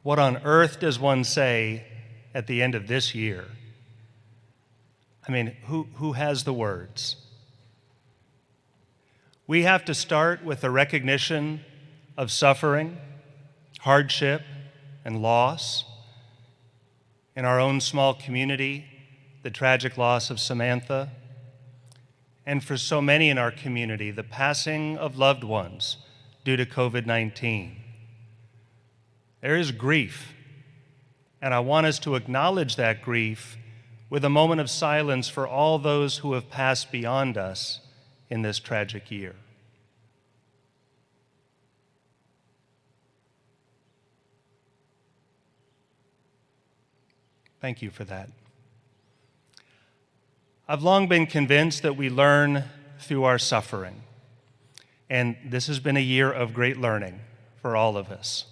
What on earth does one say at the end of this year? I mean, who has the words? We have to start with the recognition of suffering, hardship, and loss. In our own small community, the tragic loss of Samantha, and for so many in our community, the passing of loved ones due to COVID-19. There is grief, and I want us to acknowledge that grief with a moment of silence for all those who have passed beyond us in this tragic year. Thank you for that. I've long been convinced that we learn through our suffering, and this has been a year of great learning for all of us.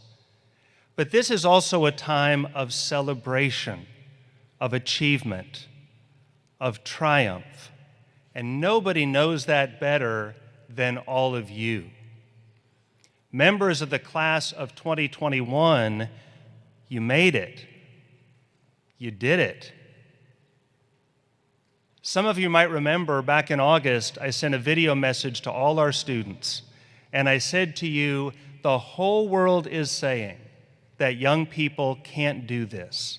But this is also a time of celebration, of achievement, of triumph, and nobody knows that better than all of you. Members of the class of 2021, you made it. You did it. Some of you might remember back in August, I sent a video message to all our students, and I said to you, the whole world is saying that young people can't do this,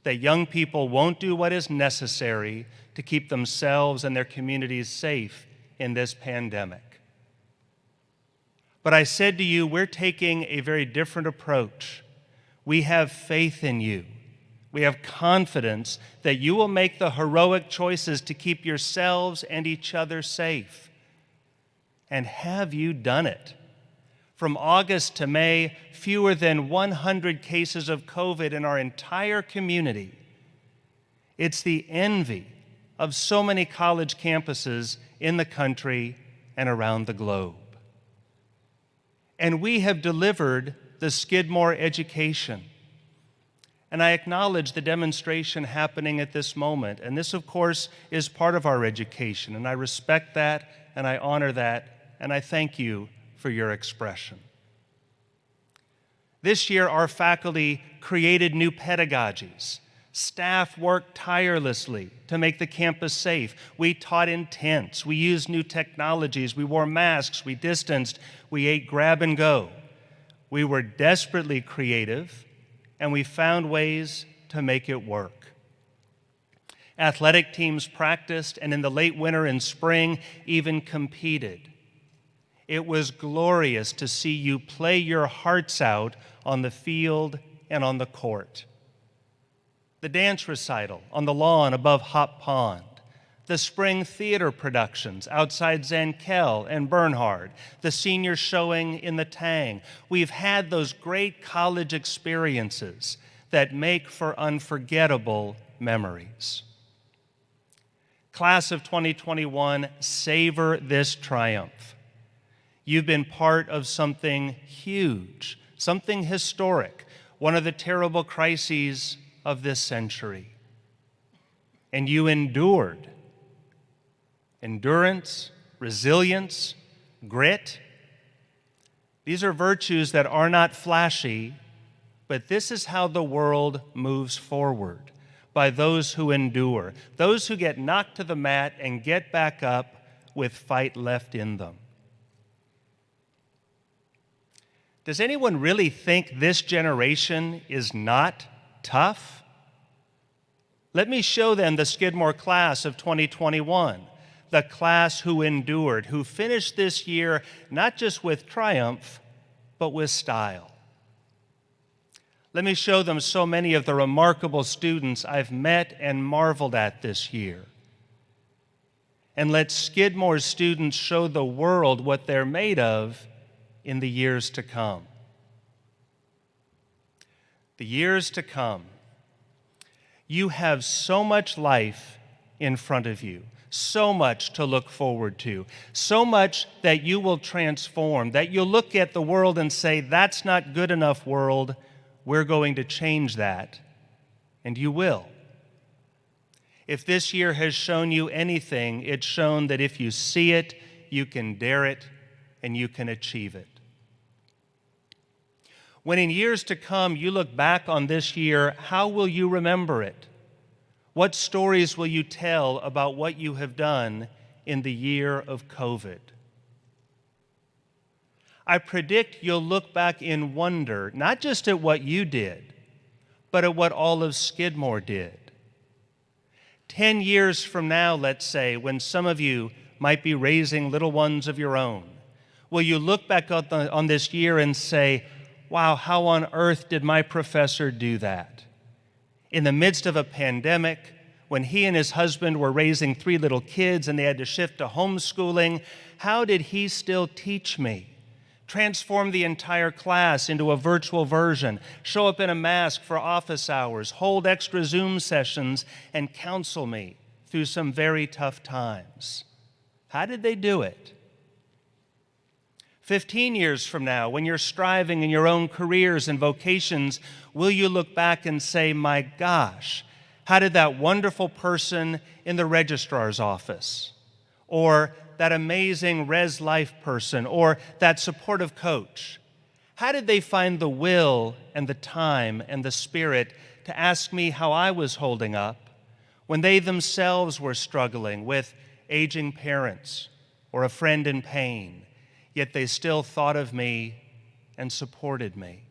that young people won't do what is necessary to keep themselves and their communities safe in this pandemic. But I said to you, we're taking a very different approach. We have faith in you. We have confidence that you will make the heroic choices to keep yourselves and each other safe. And have you done it? From August to May, fewer than 100 cases of COVID in our entire community. It's the envy of so many college campuses in the country and around the globe. And we have delivered the Skidmore education. And I acknowledge the demonstration happening at this moment. And this, of course, is part of our education. And I respect that, and I honor that, and I thank you for your expression. This year, our faculty created new pedagogies. Staff worked tirelessly to make the campus safe. We taught in tents. We used new technologies. We wore masks. We distanced. We ate grab and go. We were desperately creative, and we found ways to make it work. Athletic teams practiced, and in the late winter and spring, even competed. It was glorious to see you play your hearts out on the field and on the court. The dance recital on the lawn above Hop Pond, the spring theater productions outside Zankel and Bernhard, the senior showing in the Tang. We've had those great college experiences that make for unforgettable memories. Class of 2021, savor this triumph. You've been part of something huge, something historic, one of the terrible crises of this century. And you endured. Endurance, resilience, grit. These are virtues that are not flashy, but this is how the world moves forward, by those who endure, those who get knocked to the mat and get back up with fight left in them. Does anyone really think this generation is not tough? Let me show them the Skidmore class of 2021, the class who endured, who finished this year not just with triumph, but with style. Let me show them so many of the remarkable students I've met and marveled at this year. And let Skidmore students show the world what they're made of in the years to come. The years to come. You have so much life in front of you, so much to look forward to, so much that you will transform, that you'll look at the world and say, that's not good enough, world. We're going to change that, and you will. If this year has shown you anything, it's shown that if you see it, you can dare it, and you can achieve it. When in years to come you look back on this year, how will you remember it? What stories will you tell about what you have done in the year of COVID? I predict you'll look back in wonder, not just at what you did, but at what all of Skidmore did. 10 years from now, let's say, when some of you might be raising little ones of your own, will you look back on this year and say, wow, how on earth did my professor do that? In the midst of a pandemic, when he and his husband were raising 3 little kids and they had to shift to homeschooling, how did he still teach me? Transform the entire class into a virtual version, show up in a mask for office hours, hold extra Zoom sessions, and counsel me through some very tough times. How did they do it? 15 years from now, when you're striving in your own careers and vocations, will you look back and say, my gosh, how did that wonderful person in the registrar's office, or that amazing Res Life person, or that supportive coach, how did they find the will and the time and the spirit to ask me how I was holding up when they themselves were struggling with aging parents or a friend in pain, yet they still thought of me and supported me?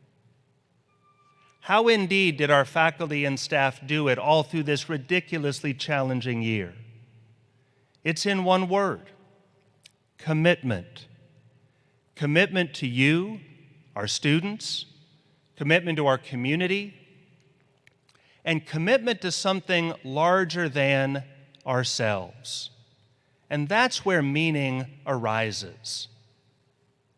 How indeed did our faculty and staff do it all through this ridiculously challenging year? It's in one word: commitment. Commitment to you, our students, commitment to our community, and commitment to something larger than ourselves. And that's where meaning arises.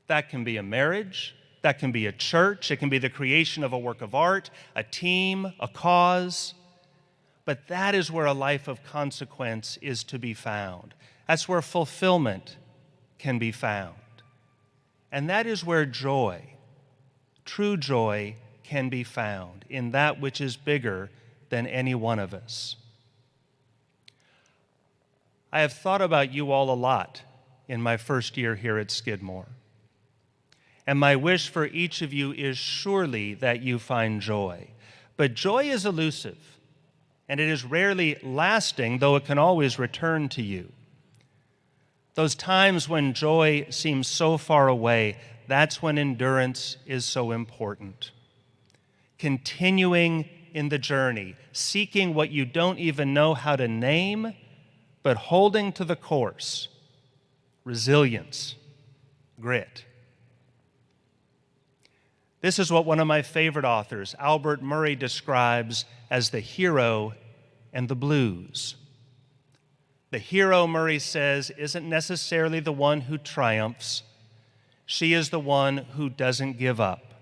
That can be a marriage, that can be a church, it can be the creation of a work of art, a team, a cause. But that is where a life of consequence is to be found. That's where fulfillment can be found. And that is where joy, true joy, can be found, in that which is bigger than any one of us. I have thought about you all a lot in my first year here at Skidmore. And my wish for each of you is surely that you find joy. But joy is elusive, and it is rarely lasting, though it can always return to you. Those times when joy seems so far away, that's when endurance is so important. Continuing in the journey, seeking what you don't even know how to name, but holding to the course. Resilience, grit. This is what one of my favorite authors, Albert Murray, describes as the hero and the blues. The hero, Murray says, isn't necessarily the one who triumphs. She is the one who doesn't give up,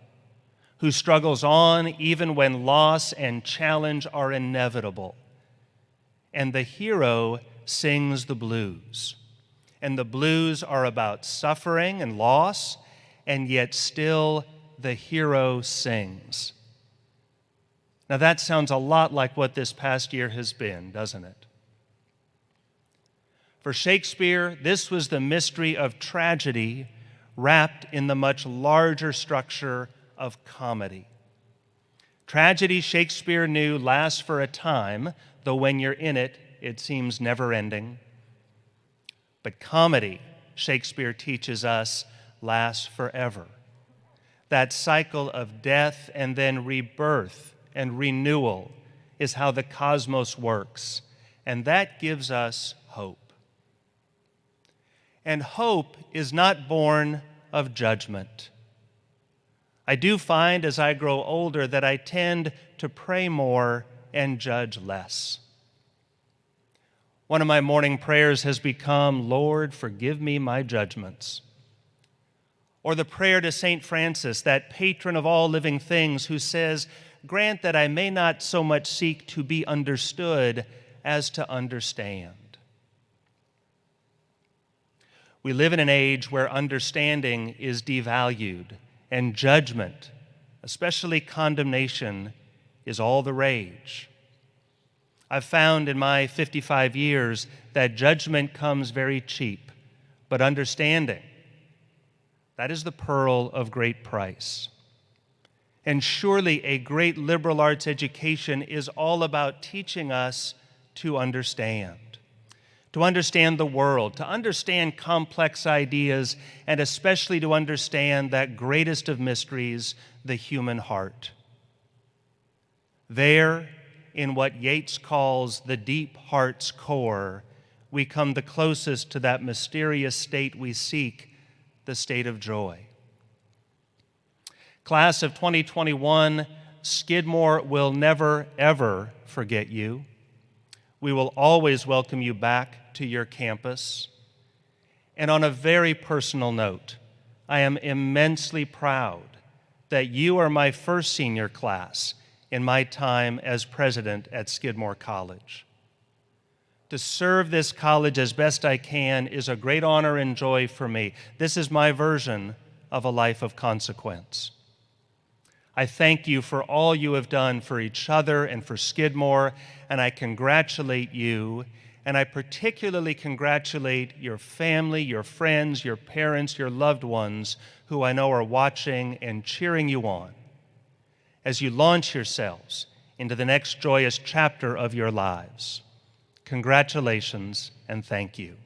who struggles on even when loss and challenge are inevitable. And the hero sings the blues. And the blues are about suffering and loss, and yet still the hero sings. Now that sounds a lot like what this past year has been, doesn't it? For Shakespeare, this was the mystery of tragedy wrapped in the much larger structure of comedy. Tragedy, Shakespeare knew, lasts for a time, though when you're in it, it seems never-ending. But comedy, Shakespeare teaches us, lasts forever. That cycle of death and then rebirth and renewal is how the cosmos works, and that gives us hope. And hope is not born of judgment. I do find as I grow older that I tend to pray more and judge less. One of my morning prayers has become, Lord, forgive me my judgments. Or the prayer to St. Francis, that patron of all living things, who says, grant that I may not so much seek to be understood as to understand. We live in an age where understanding is devalued and judgment, especially condemnation, is all the rage. I've found in my 55 years that judgment comes very cheap, but understanding, that is the pearl of great price. And surely a great liberal arts education is all about teaching us to understand the world, to understand complex ideas, and especially to understand that greatest of mysteries, the human heart. There, in what Yeats calls the deep heart's core, we come the closest to that mysterious state we seek, the state of joy. Class of 2021, Skidmore will never, ever forget you. We will always welcome you back to your campus. And on a very personal note, I am immensely proud that you are my first senior class in my time as president at Skidmore College. To serve this college as best I can is a great honor and joy for me. This is my version of a life of consequence. I thank you for all you have done for each other and for Skidmore, and I congratulate you, and I particularly congratulate your family, your friends, your parents, your loved ones, who I know are watching and cheering you on as you launch yourselves into the next joyous chapter of your lives. Congratulations and thank you.